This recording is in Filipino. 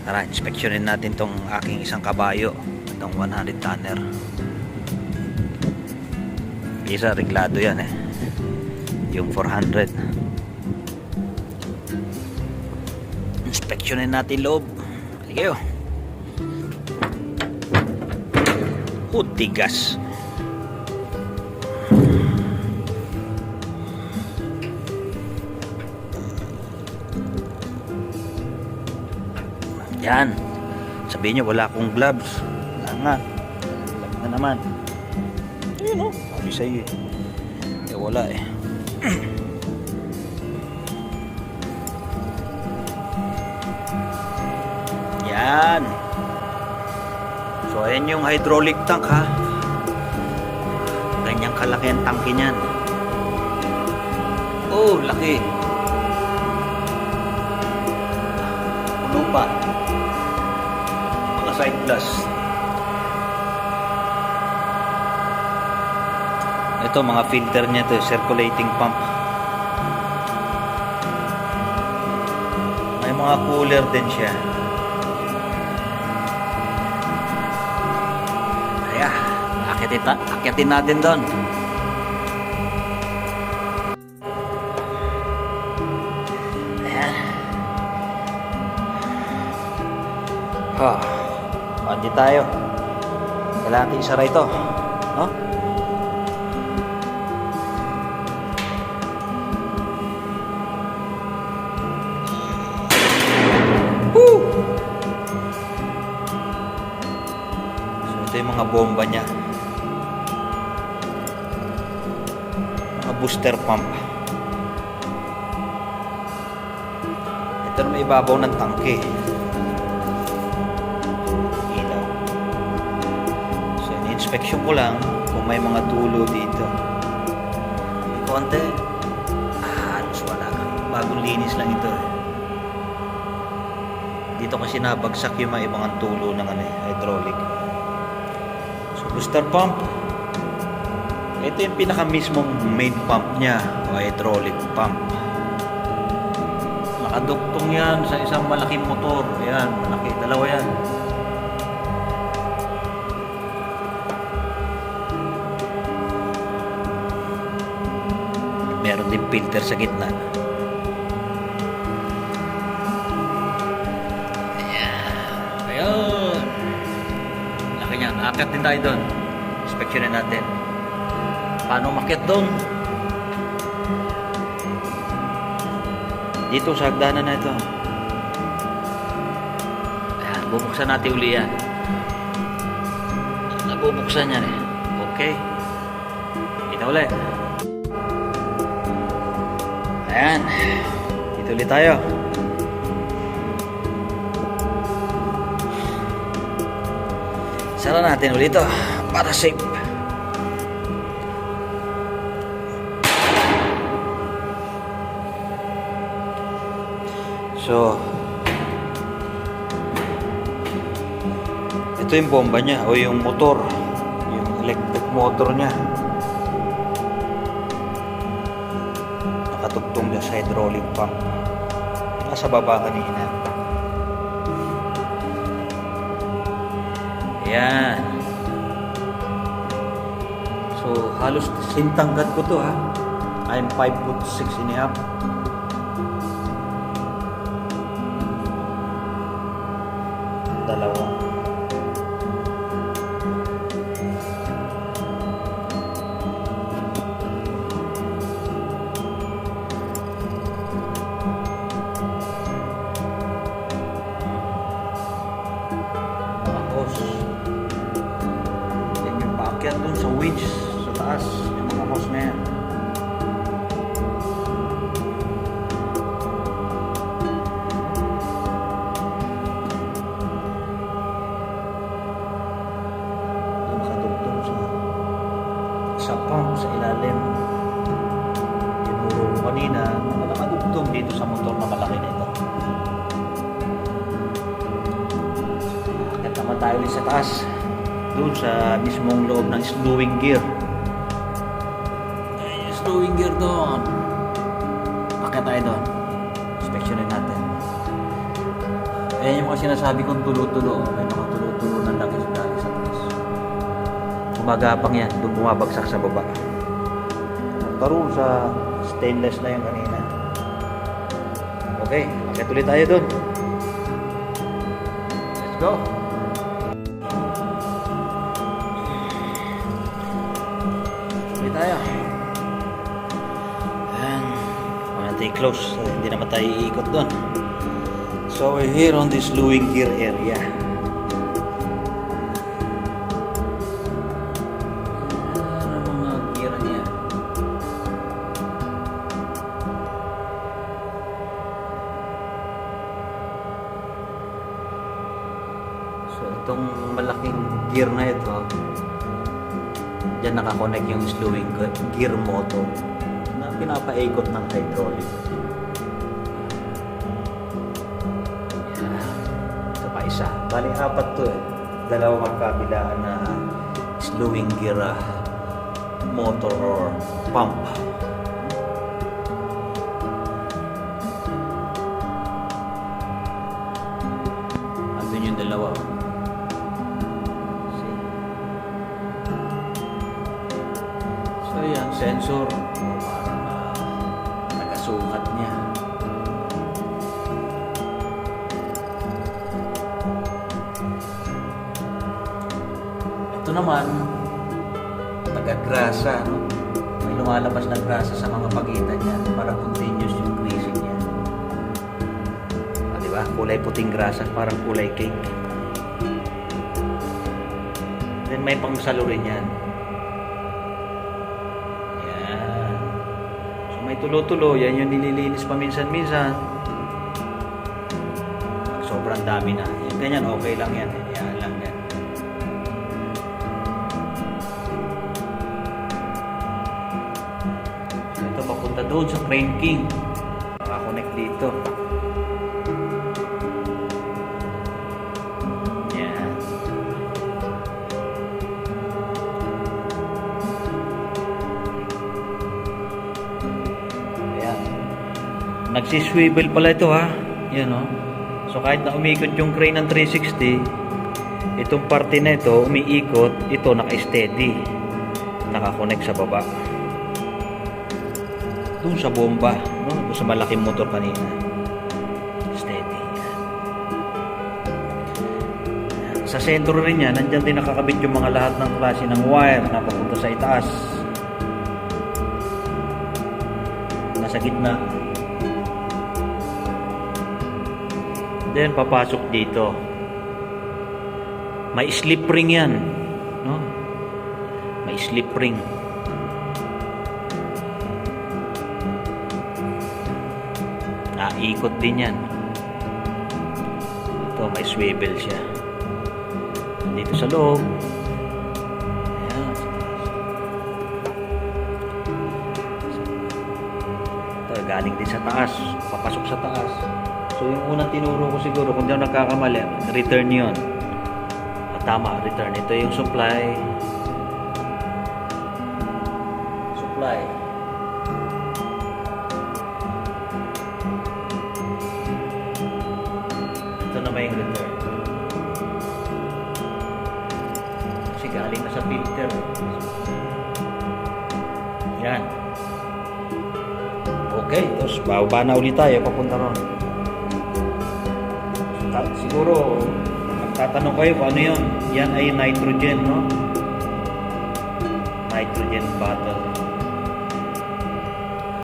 Tara, inspeksyonin natin tong aking isang kabayo, itong 100 tonner. Isa reglado yan eh, yung 400. Inspeksyonin natin loob. Sige, tigas. Yan. Sabihin nyo wala akong gloves. Wala nga. Gloves na naman. Ayun o. Sabi sa'yo eh. Wala eh. Yan. So ayan yung hydraulic tank ha. Ganyang kalaki ang tangke niyan. Oh, laki. Puno pa. Mga side glass. Ito mga filter niya to, circulating pump. May mga cooler din siya. Akyatin natin doon. Ayan. Pandi tayo. Kailangan natin isara ito. No? Woo! So ito yung mga bomba niya. Booster pump. Ito na may ibabaw ng tangke. Ilaw. So in-inspection ko lang kung may mga tulo dito. May konti. Halos wala. Bagong linis lang ito. Dito kasi nabagsak yung mga ibang tulo ng hydraulic. So booster pump. Ito yung pinaka mismong main pump niya o hydraulic pump. Nakaduktong yan sa isang malaking motor. Ayan, malaki. Dalawa yan. Meron din filter sa gitna. Ayan. Ayan. Laki niyan. Akat din tayo doon. Inspeksyonin natin. Paano makiat doon? Dito sa hagdanan na ito. Ayan, bubuksan natin uli yan. Nabubuksan yan eh. Okay. Kita ulit. Ayan. Dito ulit tayo. Sara natin ulit ito para safe. So, ito yung bomba niya o yung motor, yung electric motor niya. Nakatugtong na sa hydraulic pump. Nasa baba kanina. Ayan. So, halos sintanggat ko to ha. I'm 5'6" and a half. Dalawa. Mga hose. Then yung paakyat dun sa winch sa taas, yung mga hose na yan. Sa pump sa ilalim. Tinuro ko kanina na nakadugtong dito sa motor na malaki na ito. Akit naman tayo ulit sa taas. Doon sa mismong loob ng slewing gear. Yung slewing gear doon. Akit tayo doon. Inspeksyonin natin. Ayan yung mga sinasabi kong tulo-tulo. May mga tulo-tulo na langis galing sa taas. Gumagapang yan, doon bumabagsak sa baba. Nagkaroon sa stainless na yung kanina. Okay, akit ulit tayo doon. Let's go! Ulit tayo. Ayan. Huwag natin i-close. Hindi naman tayo iikot doon. So we're here on this Luwing Gear area. Ano mga gear niya? So itong malaking gear na ito, diyan nakakonect yung slewing gear motor na pinapaikot ng hydraulic. Isa. Bali, apat to eh. Dalawang magkabilaan na slewing gear motor or pump. Andun yung dalawa. See? So yan, sensor. Parang nagasukat niya. Ito naman, taga-grasa, no? May lumalabas na grasa sa mga pagitan niya para continuous yung greasing niya. Ah, diba? Kulay puting grasa, parang kulay cake. Then may pangsalo rin yan. Yan. So may tulo-tulo, yan yung nililinis paminsan-minsan. Pag sobrang dami na. Yan, ganyan, okay lang yan. Yan lang yan. Papunta doon sa Crane King. Nakakonect dito. Yan. Ayan. Nagsiswivel pala ito ha. Yan o. So kahit na umikot yung crane ng 360, itong parte na ito, umiikot, ito naka-steady. Nakakonect sa baba. Doon sa bomba, no? Doon sa malaking motor kanina. Steady. Yan. Sa sentro rin yan, nandyan din nakakabit yung mga lahat ng klase ng wire na papunta sa itaas. Nasa gitna. Then, papasok dito. May slip ring yan. No? May slip ring. Ikot din yan. Ito may swivel siya. Dito sa loob. Ayan. Ito galing din sa taas. Papasok sa taas. So yung unang tinuro ko siguro, kung di ako nagkakamali, return yun. Tama, return. Ito yung supply. Supply. Ito na may return. Kasi galing na sa filter. Yan. Okay, tapos bababa na ulit tayo papunta ron. Siguro magtatanong kayo kung ano yun. Yan ay nitrogen, no? Nitrogen bottle.